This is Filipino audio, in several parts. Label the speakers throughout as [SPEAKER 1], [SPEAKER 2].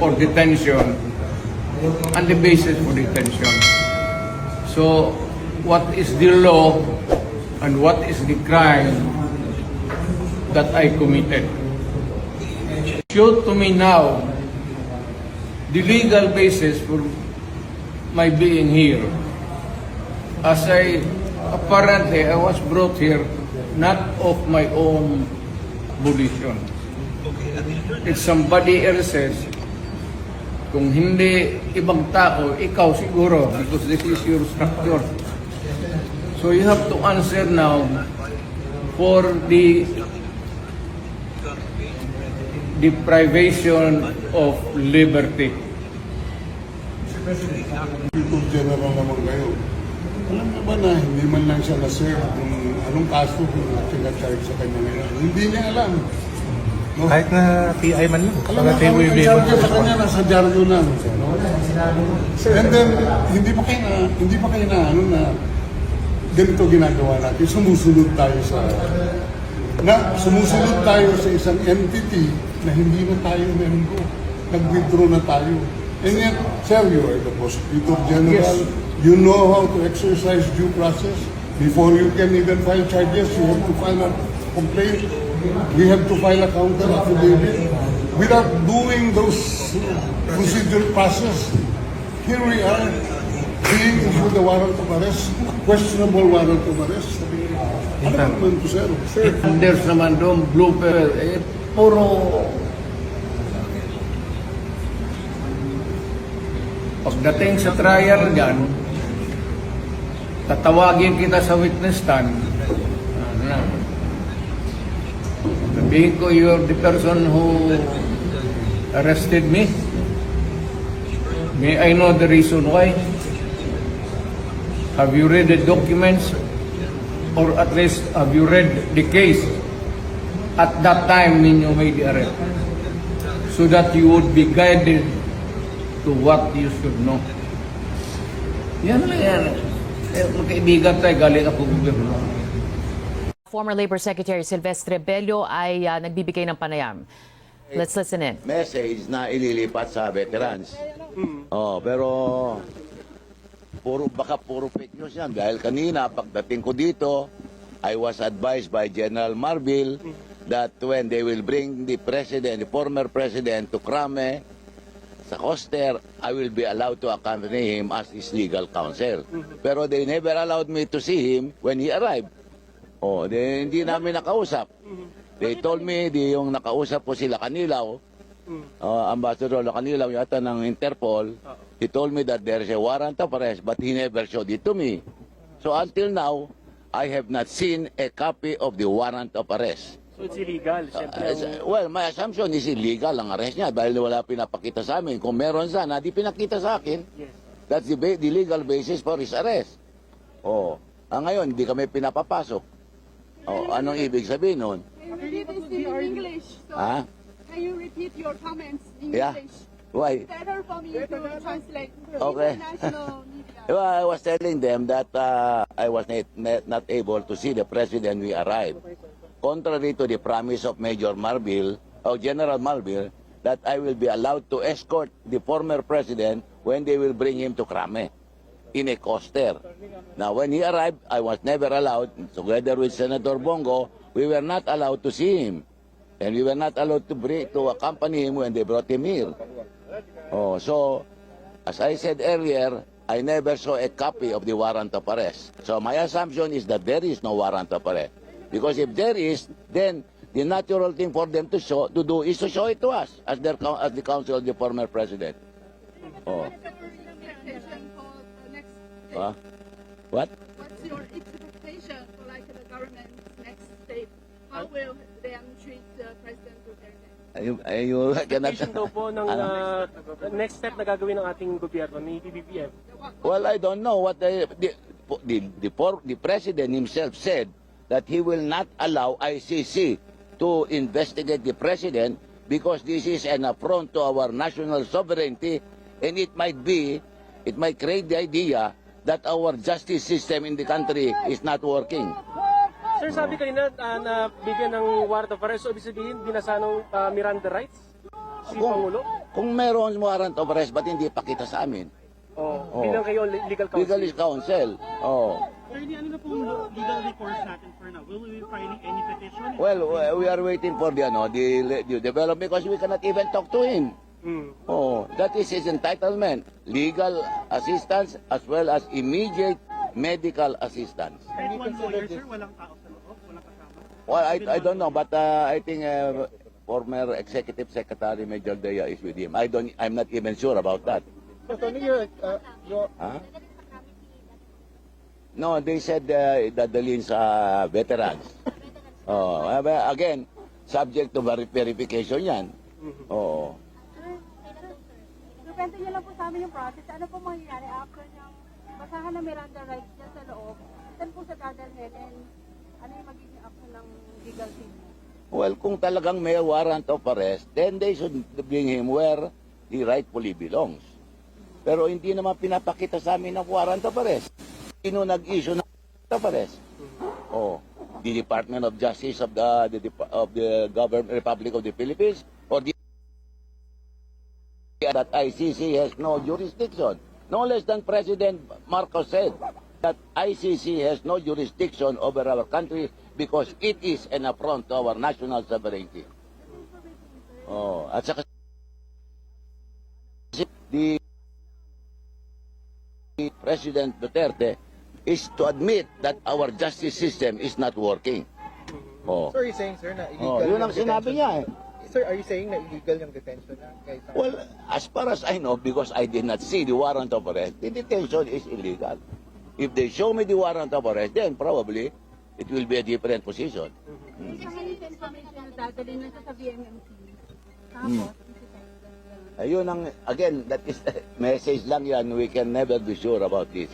[SPEAKER 1] or detention and the basis for detention. So, what is the law and what is the crime that I committed? Show to me now the legal basis for my being here. As apparently I was brought here not of my own volition. It's somebody else's. Kung hindi ibang tao, ikaw siguro, because this is your structure. So you have to answer now for the deprivation of liberty.
[SPEAKER 2] People general naman kayo. Alam mo ba na hindi man lang siya na-serve kung anong kaso kung sina-charge sa kanya ngayon? Hindi niya alam. No?
[SPEAKER 3] Kahit na PI man lang.
[SPEAKER 2] Alam mo, ang charge sa kanya nasa dyaryo lang. No? And then, hindi pa kayo na, ano na, ganito ginagawa natin. Sumusunod tayo sa isang entity na hindi na tayo member. Nag-withdraw na tayo. And yet, sir, you are the Prosecutor General. Yes. You know how to exercise due process. Before you can even file charges, you have to file a complaint. We have to file a counter affidavit. Without doing those procedural process, here we are being issued the warrant of arrest, questionable warrant of arrest. Ano naman po, sir?
[SPEAKER 1] There's naman doon blooper, puro pagdating sa trial dyan, tatawagin kita sa witness stand. Sabihin ko, you're the person who arrested me. May I know the reason why? Have you read the documents? Or at least, have you read the case at that time when you made the arrest? So that you would be guided to what you should know. Yan lang yan. Magkaibigan tayo, galing ako gobyerno.
[SPEAKER 4] Former Labor Secretary Silvestre Bello ay nagbibigay ng panayam. Let's listen in.
[SPEAKER 5] Message na ililipat sa veterans. Pero baka puro fake news yan. Dahil kanina, pagdating ko dito, I was advised by General Marbil that when they will bring the former president to Krame, sa Coster, I will be allowed to accompany him as his legal counsel. Pero they never allowed me to see him when he arrived. Hindi namin nakausap. They told me, yung nakausap po sila Kanilaw, Ambassador Kanilaw yata ng Interpol, he told me that there is a warrant of arrest, but he never showed it to me. So until now, I have not seen a copy of the warrant of arrest.
[SPEAKER 6] So it's illegal, siyempre.
[SPEAKER 5] Well, my assumption is illegal ang arrest niya dahil wala pinapakita sa amin. Kung meron sana, di pinakita sa akin.
[SPEAKER 6] Yes.
[SPEAKER 5] That's the legal basis for his arrest. Ngayon, hindi kami pinapapasok. Anong ibig sabihin nun?
[SPEAKER 7] Can you repeat this in English? So, can you repeat your comments in
[SPEAKER 5] Yeah.
[SPEAKER 7] English?
[SPEAKER 5] Why?
[SPEAKER 7] It's better for me to translate
[SPEAKER 5] Okay.
[SPEAKER 7] international media.
[SPEAKER 5] Well, I was telling them that I was not able to see the president when we arrived. Contrary to the promise of Major Marbil, or General Marbil, that I will be allowed to escort the former president when they will bring him to Krame in a coaster. Now, when he arrived, I was never allowed, together with Senator Bongo, we were not allowed to see him. And we were not allowed to accompany him when they brought him here. So, as I said earlier, I never saw a copy of the warrant of arrest. So my assumption is that there is no warrant of arrest. Because if there is, then the natural thing for them to do is to show it to us as the counsel of the former president.
[SPEAKER 7] What is your expectation for the next step?
[SPEAKER 5] What?
[SPEAKER 7] What's your expectation for the government's next step? How will them treat President Duterte?
[SPEAKER 5] You cannot...
[SPEAKER 6] Expectation daw po ng next step na gagawin ng ating gobyerno ni PBBM.
[SPEAKER 5] Well, I don't know what the president himself said that he will not allow ICC to investigate the president because this is an affront to our national sovereignty, and it might create the idea that our justice system in the country is not working.
[SPEAKER 6] Sir, sabi kanina na bigyan ng warrant of arrest, so ibig sabihin binasa ng Miranda rights si Pangulo?
[SPEAKER 5] Kung meron warrant of arrest, ba't hindi pakita sa amin?
[SPEAKER 6] Oh, bilang kayo legal counsel.
[SPEAKER 5] Legal counsel. Oh.
[SPEAKER 8] Attorney, ano na pong legal recourse natin for now? Will we be filing any petition?
[SPEAKER 5] Well, we are waiting for the development because we cannot even talk to him. Oh, that is his entitlement. Legal assistance as well as immediate medical assistance.
[SPEAKER 8] Kahit one lawyer, sir, walang tao sa loob, walang kasama.
[SPEAKER 5] Well, I don't know, but I think former Executive Secretary Major Dea is with him. I'm not even sure about that. Huh? No, they said dadalhin sa veterans. Oh, again, subject to verification yan. Oo.
[SPEAKER 7] Kwento niyo lang po sa amin yung process. Ano po mangyayari after niyang basahan na Miranda rights niya sa loob? Saan po sa dadalhin and ano yung magiging action ng legal team?
[SPEAKER 5] Well, kung talagang may warrant of arrest, then they should bring him where he rightfully belongs. Pero hindi naman pinapakita sa amin ng warrant of arrest. Sino nag-issue ng warrant of arrest? Oh, the Department of Justice of the Government Republic of the Philippines or the that ICC has no jurisdiction. No less than President Marcos said that ICC has no jurisdiction over our country because it is an affront to our national sovereignty. Oh, at saka the President Duterte is to admit that our justice system is not working. Oh.
[SPEAKER 3] So are you saying, sir, na illegal
[SPEAKER 5] Oh, yun ang
[SPEAKER 3] yung
[SPEAKER 5] sinabi
[SPEAKER 3] detention?
[SPEAKER 5] niya eh.
[SPEAKER 3] Sir, are you saying na illegal yung detention na? Kahit na-
[SPEAKER 5] Well, as far as I know, because I did not see the warrant of arrest, the detention is illegal. If they show me the warrant of arrest, then probably it will be a different position.
[SPEAKER 7] Information na dadalhin na sa BMMC. Tapos,
[SPEAKER 5] Ayun ang, again, that is message lang yan. We can never be sure about this.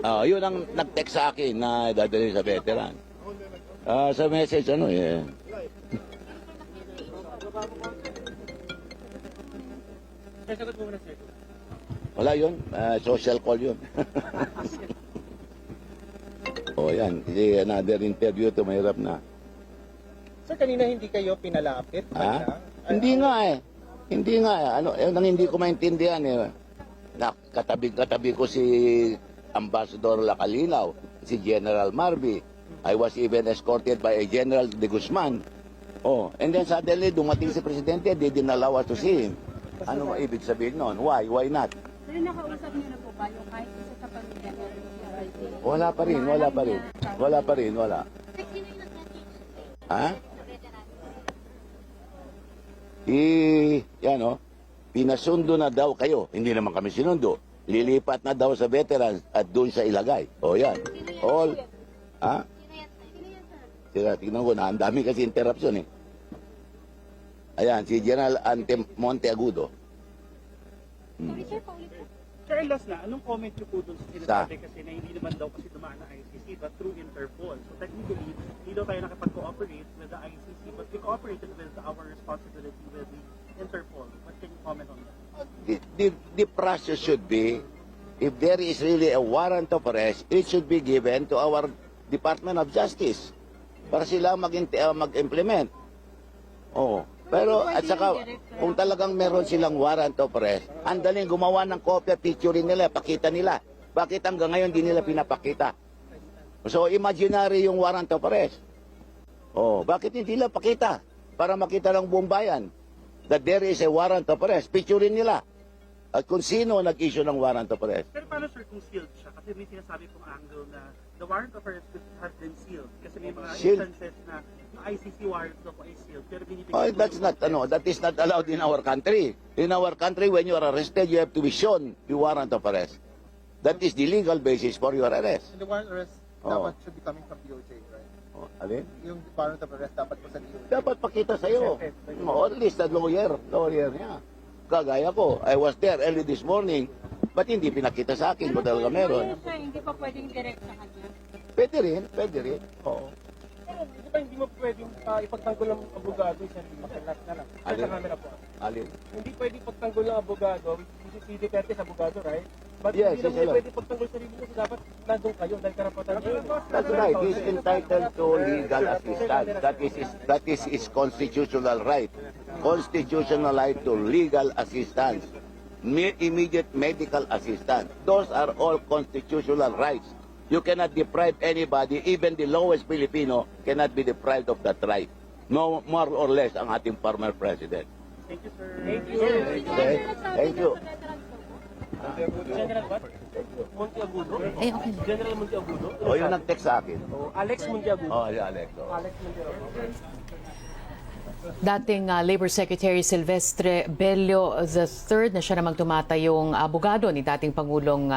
[SPEAKER 5] Yun ang nag-text sa akin na dadalhin sa veteran. Sa message, ano eh.
[SPEAKER 6] Sir, sagot mo muna, sir.
[SPEAKER 5] Wala yun. Social call yun. Yan. Kasi another interview to mahirap na.
[SPEAKER 3] Sir, kanina hindi kayo pinalapit?
[SPEAKER 5] Ha? Hindi nga eh. Hindi nga eh. Ano, ang hindi ko maintindihan eh. Katabi ko si Ambassador Lacalinaw, si General Marby. I was even escorted by a General de Guzman. Oh, and then suddenly dumating si Presidente, they didn't allow us to see him. Ano ba ibig sabihin nun? Why? Why not?
[SPEAKER 7] sir, nakausap niyo na po ba yung kahit isa sa pamilya meron yung PRRD?
[SPEAKER 5] Wala pa rin, wala pa rin. Wala pa rin, wala. Ha? Yan o, pinasundo na daw kayo. Hindi naman kami sinundo. Lilipat na daw sa veterans at doon sa ilagay. O yan. All. Ha? Tira, tignan ko na. Ang dami kasi interruption eh. Ayan, si General Ante Monteagudo.
[SPEAKER 8] Sir, last na, anong comment niyo po dun sa sinasabi kasi na hindi naman daw kasi dumaan na ICC but through Interpol. So technically, hindi daw tayo nakipag-cooperate with the ICC but we cooperated with our responsibility with the Interpol. What can you comment on that?
[SPEAKER 5] The process should be, if there is really a warrant of arrest, it should be given to our Department of Justice para sila mag-implement. Oh. Pero at saka kung talagang meron silang warrant of arrest, andaling gumawa ng kopya, picturein nila, pakita nila. Bakit hanggang ngayon di nila pinapakita? So imaginary yung warrant of arrest. Oh, bakit hindi nila pakita para makita ng buong bayan that there is a warrant of arrest? Picturein nila. At kung sino nag-issue ng warrant of arrest.
[SPEAKER 8] Pero paano sir kung sealed siya? Kasi may sinasabi pong angle na the warrant of arrest has been sealed. Kasi may mga
[SPEAKER 5] Sealed?
[SPEAKER 8] instances na ICC warrant daw po ay sealed. Pero binibigyan
[SPEAKER 5] Oh,
[SPEAKER 8] po
[SPEAKER 5] that's
[SPEAKER 8] yung-
[SPEAKER 5] not that is not allowed in our country. In our country, when you are arrested, you have to be shown the warrant of arrest. That is the legal basis for your arrest.
[SPEAKER 3] And the warrant arrest
[SPEAKER 5] Oo.
[SPEAKER 3] should be coming from DOJ, right?
[SPEAKER 5] Oh, alin?
[SPEAKER 3] Yung warrant of arrest dapat po sa DOJ.
[SPEAKER 5] Dapat pakita sa'yo. At least a lawyer niya. Kagaya ko, I was there early this morning, but hindi pinakita sa akin kung talaga meron.
[SPEAKER 7] Siya, hindi pa pwedeng direct sa kanya.
[SPEAKER 5] Pwede rin. Oo.
[SPEAKER 6] Pero di ba hindi mo pwedeng ipagtanggol ng abogado isang makilat na lang? Sir,
[SPEAKER 5] Alin?
[SPEAKER 6] sa camera po.
[SPEAKER 5] Alin?
[SPEAKER 6] Hindi pwedeng ipagtanggol ng abogado, si Duterte sa abogado, right? But
[SPEAKER 5] Yes,
[SPEAKER 6] hindi naman
[SPEAKER 5] yes,
[SPEAKER 6] niya
[SPEAKER 5] alone.
[SPEAKER 6] pwede pagtanggol sarili niya kasi dapat nandun kayo dahil karapatan niyo.
[SPEAKER 5] That's right. He's entitled to legal assistance. That is his constitutional right. Constitutional right to legal assistance. Immediate medical assistance. Those are all constitutional rights. You cannot deprive anybody, even the lowest Filipino cannot be deprived of that right. No more or less ang ating former president.
[SPEAKER 6] Thank you, sir. Thank you.
[SPEAKER 5] Okay? Thank you.
[SPEAKER 6] General what? Monteagudo?
[SPEAKER 4] Ay, okay.
[SPEAKER 6] General Monteagudo?
[SPEAKER 5] O, yung nag-text sa akin.
[SPEAKER 6] Alex Monteagudo.
[SPEAKER 5] Oh, yeah, Alex. Oh.
[SPEAKER 6] Alex Monteagudo.
[SPEAKER 4] Dating Labor Secretary Silvestre Bello III na siya namang tumatayong abogado ni dating Pangulong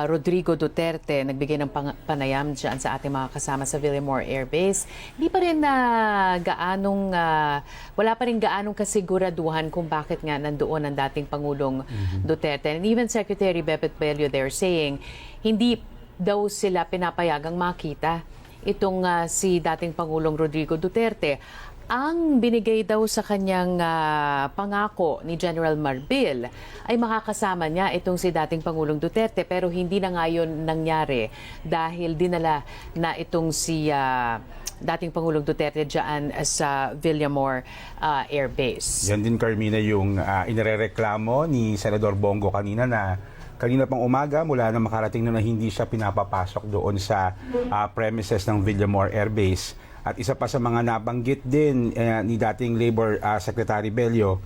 [SPEAKER 4] Rodrigo Duterte nagbigay ng panayam dyan sa ating mga kasama sa Villamor Air Base. Hindi pa rin wala pa rin gaanong kasiguraduhan kung bakit nga nandoon ang dating Pangulong Duterte. And even Secretary Bebet Bello, they're saying hindi daw sila pinapayagang makita itong si dating Pangulong Rodrigo Duterte. Ang binigay daw sa kanyang pangako ni General Marbil ay makakasama niya itong si dating Pangulong Duterte pero hindi na ngayon nangyari dahil dinala na itong si dating Pangulong Duterte dyan sa Villamor Air Base.
[SPEAKER 9] Yan din, Carmina, yung inirereklamo ni Senador Bongo kanina na kanina pang umaga mula na makarating na hindi siya pinapapasok doon sa premises ng Villamor Air Base. At isa pa sa mga nabanggit din ni dating Labor Secretary Bello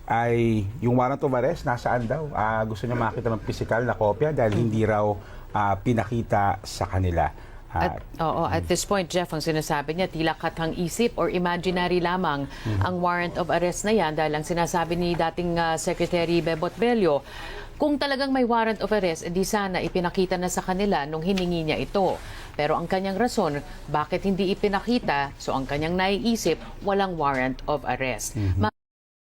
[SPEAKER 9] ay yung warrant of arrest, nasaan daw? Gusto niya makita ng physical na kopya dahil hindi raw pinakita sa kanila.
[SPEAKER 4] At this point, Jeff, ang sinasabi niya, tila kathang isip or imaginary lamang ang warrant of arrest na yan dahil ang sinasabi ni dating Secretary Bebot Bello, kung talagang may warrant of arrest, edi sana ipinakita na sa kanila nung hiningi niya ito. Pero ang kanyang rason, bakit hindi ipinakita, so ang kanyang naiisip, walang warrant of arrest.